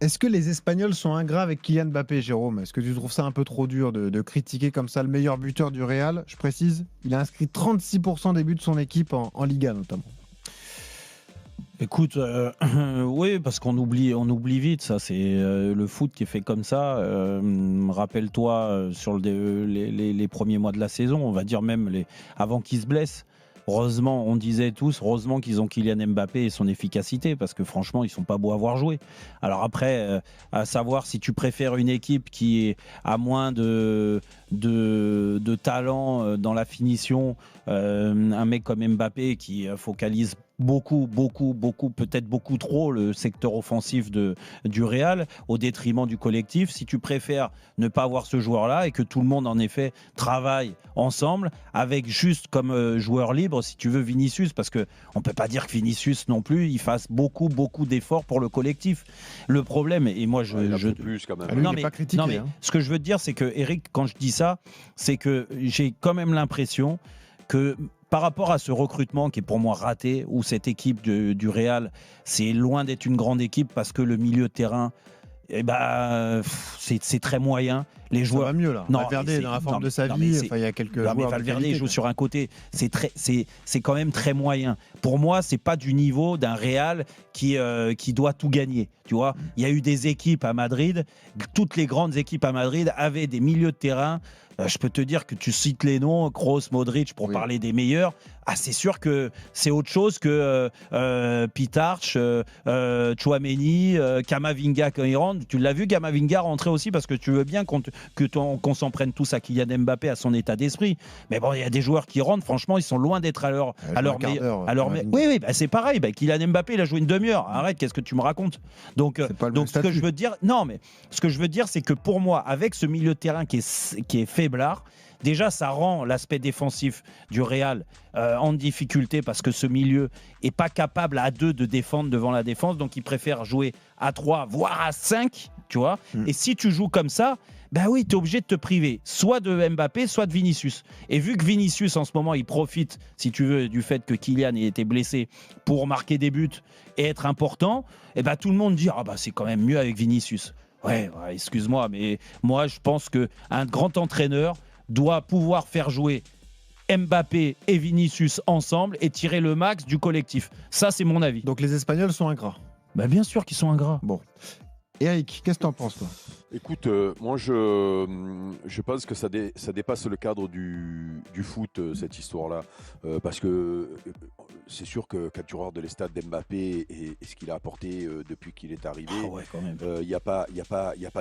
Est-ce que les Espagnols sont ingrats avec Kylian Mbappé, Jérôme? Est-ce que tu trouves ça un peu trop dur de critiquer comme ça le meilleur buteur du Real? Je précise, il a inscrit 36% des buts de son équipe en Liga notamment. Écoute, oui, parce qu'on oublie vite, ça, c'est le foot qui est fait comme ça. Rappelle-toi, sur les premiers mois de la saison, on va dire même avant qu'il se blesse. Heureusement, on disait tous, heureusement qu'ils ont Kylian Mbappé et son efficacité, parce que franchement, ils sont pas beaux à voir jouer. Alors après, à savoir si tu préfères une équipe qui a moins de talent dans la finition, un mec comme Mbappé qui focalise beaucoup, peut-être beaucoup trop le secteur offensif du Real au détriment du collectif. Si tu préfères ne pas avoir ce joueur-là et que tout le monde en effet travaille ensemble avec juste comme joueur libre, si tu veux, Vinicius, parce que on peut pas dire que Vinicius non plus il fasse beaucoup d'efforts pour le collectif. Le problème, et moi je plus quand même. Lui, non, il est mais, pas critiqué, non, mais hein. ce que je veux te dire, c'est que Eric, quand je dis ça, c'est que j'ai quand même l'impression que par rapport à ce recrutement qui est pour moi raté, où cette équipe du Real, c'est loin d'être une grande équipe parce que le milieu de terrain, c'est très moyen. Les joueurs Ça va mieux là. Non, Valverde mais est dans la forme de sa non, mais vie. Enfin, il y a quelques non, mais joueurs de Valverde qualité, joue quoi. sur un côté. C'est quand même très moyen. Pour moi, c'est pas du niveau d'un Real qui doit tout gagner. Tu vois, il y a eu des équipes à Madrid. Toutes les grandes équipes à Madrid avaient des milieux de terrain. Je peux te dire que tu cites les noms, Kroos, Modric, pour parler des meilleurs. Ah, c'est sûr que c'est autre chose que Pitarch, Tchouaméni, Camavinga quand il rentre. Tu l'as vu, Camavinga rentrer aussi parce que tu veux bien qu'on s'en prenne tous à Kylian Mbappé, à son état d'esprit. Mais bon, il y a des joueurs qui rentrent, franchement, ils sont loin d'être à leur meilleur. Oui, c'est pareil. Ckylian Mbappé, il a joué une demi-heure. Arrête, qu'est-ce que tu me racontes? Donc ce que je veux dire, c'est que pour moi, avec ce milieu de terrain qui est faiblard, déjà, ça rend l'aspect défensif du Real en difficulté parce que ce milieu est pas capable à 2 de défendre devant la défense, donc il préfère jouer à 3, voire à 5, tu vois. Et si tu joues comme ça, oui, tu es obligé de te priver soit de Mbappé, soit de Vinicius. Et vu que Vinicius, en ce moment, il profite, si tu veux, du fait que Kylian ait été blessé pour marquer des buts et être important, tout le monde dit c'est quand même mieux avec Vinicius. Ouais, excuse-moi, mais moi, je pense qu'un grand entraîneur doit pouvoir faire jouer Mbappé et Vinicius ensemble et tirer le max du collectif. Ça, c'est mon avis. Donc les Espagnols sont ingrats. Bien sûr qu'ils sont ingrats. Bon. Eric, qu'est-ce que tu en penses, toi? Écoute, moi je pense que ça dépasse le cadre du foot, cette histoire-là. Parce que c'est sûr que quand tu regardes les stats d'Mbappé et ce qu'il a apporté depuis qu'il est arrivé, il n'y a pas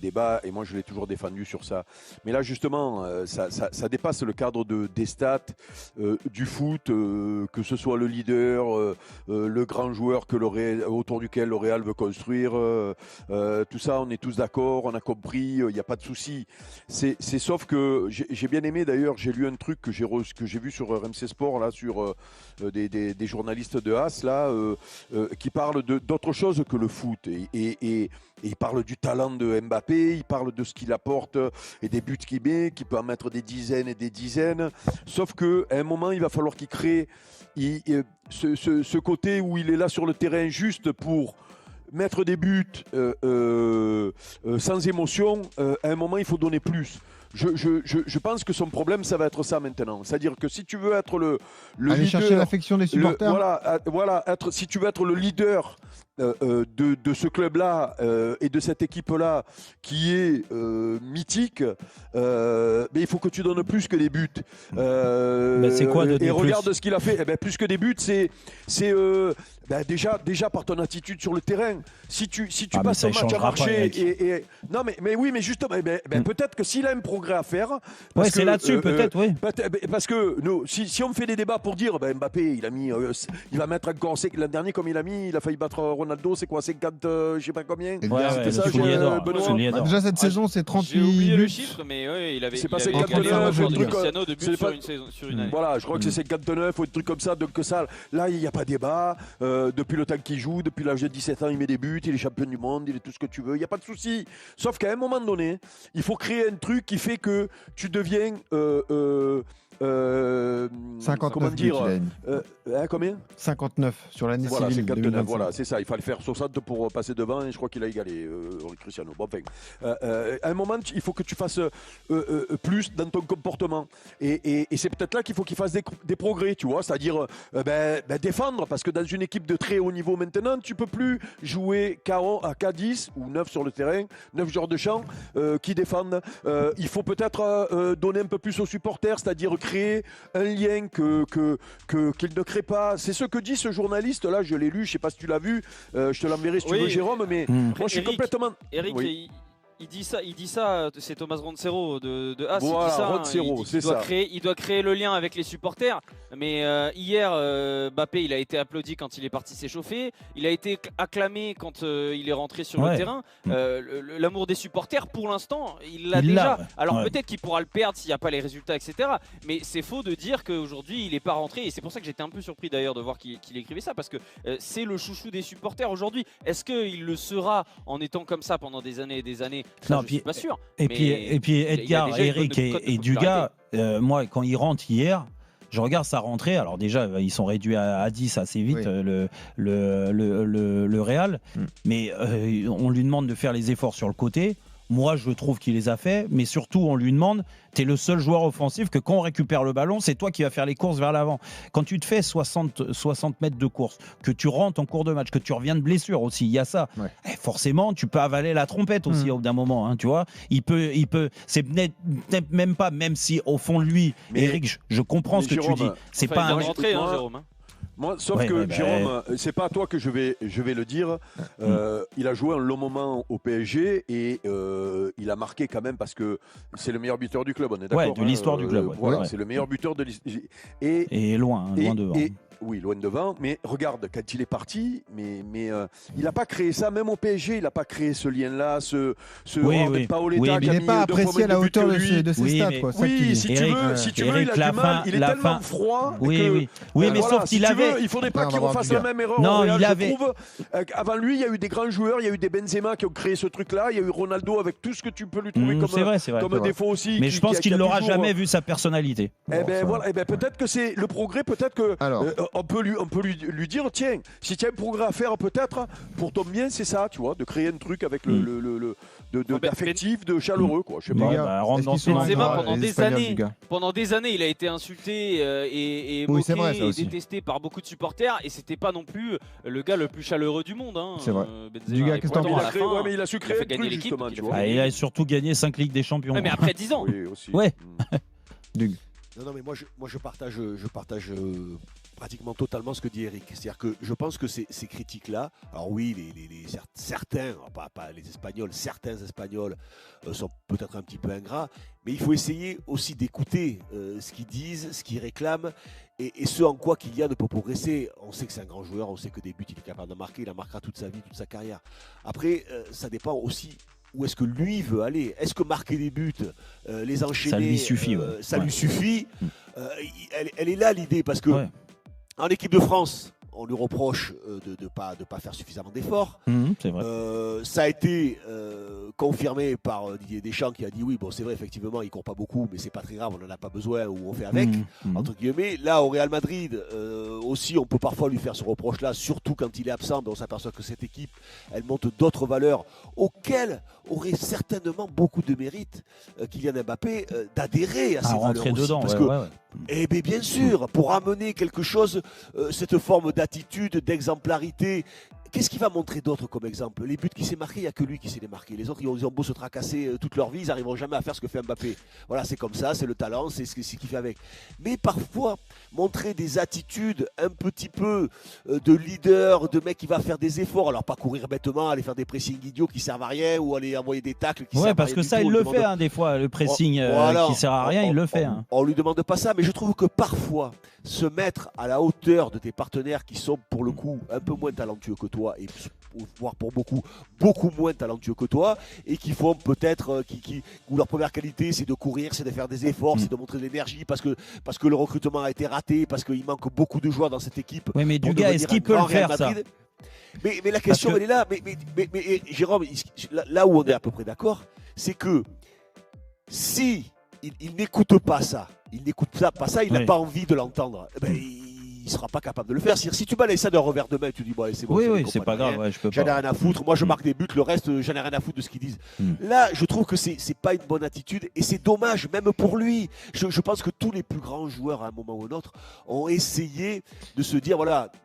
débat. Et moi je l'ai toujours défendu sur ça. Mais là justement, ça dépasse le cadre des stats, du foot, que ce soit le leader, le grand joueur autour duquel le Real veut construire. Tout ça, on est tous d'accord, on a compris, il n'y a pas de souci. C'est sauf que j'ai bien aimé d'ailleurs, j'ai lu un truc que j'ai vu sur RMC Sport, là, sur des journalistes de AS, là, qui parlent d'autre chose que le foot. Et il parle du talent de Mbappé, il parle de ce qu'il apporte et des buts qu'il met, qu'il peut en mettre des dizaines et des dizaines. Sauf qu'à un moment, il va falloir qu'il crée ce côté où il est là sur le terrain juste pour mettre des buts sans émotion. À un moment, il faut donner plus. Je pense que son problème, ça va être ça maintenant. C'est-à-dire que si tu veux être le Aller leader, chercher l'affection des supporters. si tu veux être le leader de ce club-là et de cette équipe-là qui est mythique, mais il faut que tu donnes plus que des buts. C'est quoi donner et regarde plus ce qu'il a fait. Plus que des buts, c'est déjà par ton attitude sur le terrain. Si tu passes un match à marcher non mais justement, peut-être que s'il a un progrès à faire, c'est là-dessus peut-être, oui. Parce que nous, si on fait des débats pour dire Mbappé, il va mettre encore l'an dernier comme il a failli battre Ronaldo, c'est quoi, 50, je sais pas combien. Le soulier d'or. Déjà cette saison, c'est 38 J'ai oublié buts. le chiffre, mais il avait. C'est pas il avait 59, gagné un joueur de truc, Cristiano de but c'est sur pas- une saison, sur une année. Voilà, je crois que c'est 59 ou un truc comme ça. Donc ça, là, il n'y a pas débat. Depuis le temps qu'il joue, depuis l'âge de 17 ans, il met des buts, il est champion du monde, il est tout ce que tu veux. Il n'y a pas de souci. Sauf qu'à un moment donné, il faut créer un truc qui fait que tu deviens 59 comment buts, dire il a mis. Combien 59 sur l'année Voilà, civile 59, 2025. voilà, c'est ça. Il fallait faire 60 pour passer devant et je crois qu'il a égalé Cristiano. Bon, enfin, à un moment, il faut que tu fasses plus dans ton comportement. Et c'est peut-être là qu'il faut qu'il fasse des progrès, tu vois. C'est-à-dire défendre, parce que dans une équipe de très haut niveau maintenant, tu peux plus jouer à K10 ou 9 sur le terrain, 9 joueurs de champ qui défendent. Il faut peut-être donner un peu plus aux supporters, c'est-à-dire créer un lien qu'ils ne créent pas. C'est ce que dit ce journaliste-là, je l'ai lu, je ne sais pas si tu l'as vu, je te l'enverrai si tu veux, Jérôme, mais moi je suis complètement... Eric, Oui. il dit ça, c'est Thomas Roncero de As, Voilà, il dit ça, Roncero, c'est ça. Il doit créer le lien avec les supporters, mais hier, Mbappé, il a été applaudi quand il est parti s'échauffer, il a été acclamé quand il est rentré sur le terrain. L'amour des supporters, pour l'instant, il l'a déjà. Alors peut-être qu'il pourra le perdre s'il n'y a pas les résultats, etc. Mais c'est faux de dire qu'aujourd'hui, il n'est pas rentré, et c'est pour ça que j'étais un peu surpris d'ailleurs de voir qu'il écrivait ça, parce que c'est le chouchou des supporters aujourd'hui. Est-ce qu'il le sera en étant comme ça pendant des années et des années? Ça, non, je suis pas sûr. Et puis Edgar, Eric et Dugas, moi quand ils rentrent hier, je regarde sa rentrée. Alors déjà, ils sont réduits à 10 assez vite, le Real. Mais on lui demande de faire les efforts sur le côté. Moi, je trouve qu'il les a fait, mais surtout, on lui demande, tu es le seul joueur offensif que quand on récupère le ballon, c'est toi qui vas faire les courses vers l'avant. Quand tu te fais 60 mètres de course, que tu rentres en cours de match, que tu reviens de blessure aussi, il y a ça. Forcément, tu peux avaler la trompette aussi au bout d'un moment. Hein, tu vois, il peut, c'est peut-être même pas, même si au fond de lui, Eric, je comprends ce que Jérôme, tu dis. C'est pas un rentré, Jérôme. Moi, sauf que Jérôme, c'est pas à toi que je vais le dire. Il a joué un long moment au PSG et il a marqué quand même parce que c'est le meilleur buteur du club. On est d'accord. De l'histoire du club. Voilà, c'est le meilleur buteur de l'histoire. Et loin devant. Oui, loin devant. Mais regarde, quand il est parti, mais il n'a pas créé ça, même au PSG, il n'a pas créé ce lien-là, ce Paoletta il n'est pas apprécié à la hauteur de ses stats. Oui, si tu veux, il a du mal. Il est tellement froid. Oui, mais sauf qu'il avait. Il ne faudrait pas qu'il refasse la même erreur. Non, je trouve. Avant lui, il y a eu des grands joueurs, il y a eu des Benzema qui ont créé ce truc-là, il y a eu Ronaldo avec tout ce que tu peux lui trouver comme défaut aussi. Mais je pense qu'il n'aura jamais vu sa personnalité. Peut-être que c'est le progrès, peut-être que. On peut lui dire, tiens, si tu as un progrès à faire, peut-être, pour ton bien, c'est ça, tu vois, de créer un truc avec d'affectif, de chaleureux, quoi. Je sais pas. Benzema, pendant des années, il a été insulté et moqué et détesté par beaucoup de supporters, et c'était pas non plus le gars le plus chaleureux du monde. Hein, c'est vrai. Benzema, qu'est-ce que t'en penses ? Mais il a su créer un truc, justement, tu vois. Il a surtout gagné 5 Ligues des Champions. Mais après 10 ans. Oui, aussi. Ouais. Non, mais moi je partage pratiquement totalement ce que dit Eric. C'est-à-dire que je pense que ces critiques-là, alors oui, certains, pas les Espagnols, certains Espagnols sont peut-être un petit peu ingrats, mais il faut essayer aussi d'écouter ce qu'ils disent, ce qu'ils réclament, et ce en quoi Kylian peut progresser. On sait que c'est un grand joueur, on sait que des buts il est capable de marquer, il en marquera toute sa vie, toute sa carrière. Après, ça dépend aussi où est-ce que lui veut aller. Est-ce que marquer des buts, les enchaîner, ça lui suffit, lui suffit. Elle est là l'idée, parce que en équipe de France, on lui reproche de pas faire suffisamment d'efforts. C'est vrai. Ça a été confirmé par Didier Deschamps, qui a dit oui, bon, c'est vrai, effectivement, il court pas beaucoup, mais c'est pas très grave, on n'en a pas besoin, ou on fait avec, entre guillemets. Là, au Real Madrid, aussi, on peut parfois lui faire ce reproche-là, surtout quand il est absent, mais on s'aperçoit que cette équipe, elle monte d'autres valeurs auxquelles aurait certainement beaucoup de mérite Kylian Mbappé d'adhérer à ces valeurs aussi. Dedans, parce que, bien sûr, pour amener quelque chose, cette forme d'attitude, d'exemplarité. Qu'est-ce qu'il va montrer d'autre comme exemple ? Les buts qu'il s'est marqués, il n'y a que lui qui sait les marquer. Les autres, ils ont beau se tracasser toute leur vie, ils n'arriveront jamais à faire ce que fait Mbappé. Voilà, c'est comme ça, c'est le talent, c'est ce qu'il fait avec. Mais parfois, montrer des attitudes un petit peu de leader, de mec qui va faire des efforts. Alors, pas courir bêtement, aller faire des pressings idiots qui servent à rien, ou aller envoyer des tacles qui servent à rien. Parce que ça, il le fait, des fois, le pressing qui sert à rien, il le fait. On lui demande pas ça, mais je trouve que parfois, se mettre à la hauteur de tes partenaires qui sont pour le coup un peu moins talentueux que toi, et voire pour beaucoup moins talentueux que toi, et qui font peut-être où leur première qualité c'est de courir, c'est de faire des efforts, c'est de montrer de l'énergie, parce que le recrutement a été raté, parce qu'il manque beaucoup de joueurs dans cette équipe. Oui, mais du gars, est-ce qu'il peut le faire, ça ? Mais la question elle est là, mais Jérôme, là où on est à peu près d'accord, c'est que si il n'écoute pas ça, il n'écoute pas ça, il n'a pas envie de l'entendre. Il ne sera pas capable de le faire. Si tu balayes ça d'un revers de main, tu dis c'est bon. Oui, c'est pas grave. Ouais, j'en ai rien à foutre. Moi, je marque des buts. Le reste, j'en ai rien à foutre de ce qu'ils disent. Là, je trouve que c'est pas une bonne attitude et c'est dommage, même pour lui. Je pense que tous les plus grands joueurs, à un moment ou un autre, ont essayé de se dire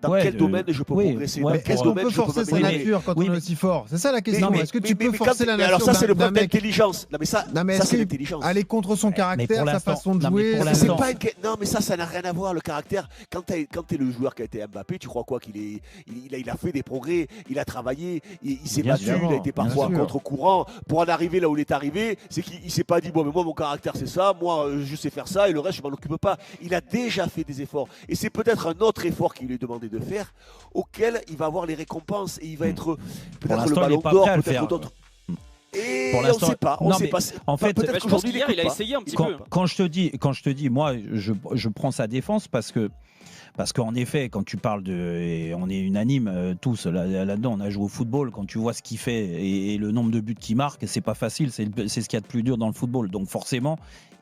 dans quel domaine je peux progresser. Est-ce qu'on peut forcer sa nature quand on est aussi fort? C'est ça la question. Est-ce que tu peux forcer la nature? Alors ça, c'est le problème d'intelligence. Non, mais ça, c'est l'intelligence. Aller contre son caractère, sa façon de jouer. Non, mais ça n'a rien à voir. Le caractère, quand tu es le joueur qui a été Mbappé, tu crois quoi qu'il a fait des progrès, il a travaillé, il s'est battu, il a été parfois contre-courant pour en arriver là où il est arrivé. C'est qu'il s'est pas dit mais moi mon caractère c'est ça, moi je sais faire ça et le reste je m'en occupe pas. Il a déjà fait des efforts et c'est peut-être un autre effort qu'il lui est demandé de faire, auquel il va avoir les récompenses et il va être peut-être le ballon d'or, peut-être d'autres. Et on ne sait pas. En fait, peut-être qu'aujourd'hui il a essayé un petit peu. Quand je te dis, moi, je prends sa défense parce qu'en effet, quand tu parles et on est unanime tous là-dedans, on a joué au football, quand tu vois ce qu'il fait et le nombre de buts qu'il marque, c'est pas facile, c'est ce qu'il y a de plus dur dans le football. Donc forcément,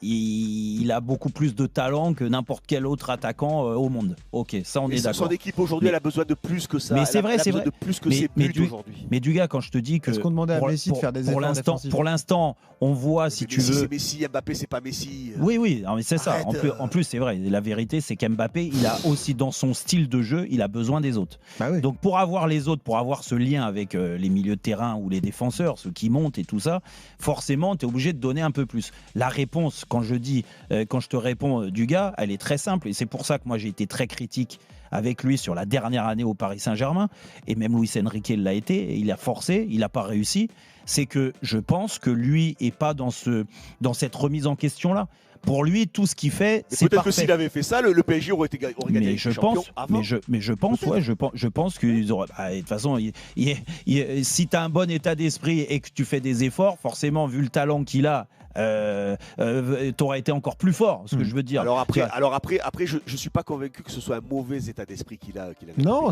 il a beaucoup plus de talent que n'importe quel autre attaquant au monde. Ok, ça on est d'accord. Son équipe aujourd'hui, elle a besoin de plus que ça. Mais c'est vrai, de plus que ses buts aujourd'hui. Mais du gars, quand je te dis que est-ce qu'on demandait à Messi de faire des efforts défensifs? Pour l'instant, on voit si tu veux. C'est Messi, Mbappé, c'est pas Messi. Oui, mais c'est ça. En plus, c'est vrai. La vérité, c'est qu'Mbappé, il a aussi dans son style de jeu, il a besoin des autres. Donc pour avoir les autres, pour avoir ce lien avec les milieux de terrain ou les défenseurs, ceux qui montent et tout ça, forcément, tu es obligé de donner un peu plus. La réponse, quand je te réponds du gars, elle est très simple et c'est pour ça que moi j'ai été très critique avec lui sur la dernière année au Paris Saint-Germain et même Luis Enrique l'a été et il a forcé, il n'a pas réussi. C'est que je pense que lui est pas dans cette remise en question là. Pour lui, tout ce qu'il fait, c'est parfait. Peut-être que s'il avait fait ça, le PSG aurait gagné les champions avant. Mais je pense qu'ils auraient. De toute façon, si tu as un bon état d'esprit et que tu fais des efforts, forcément, vu le talent qu'il a, tu aurais été encore plus fort. Ce que je veux dire. Alors après, je suis pas convaincu que ce soit un mauvais état d'esprit qu'il a. Non.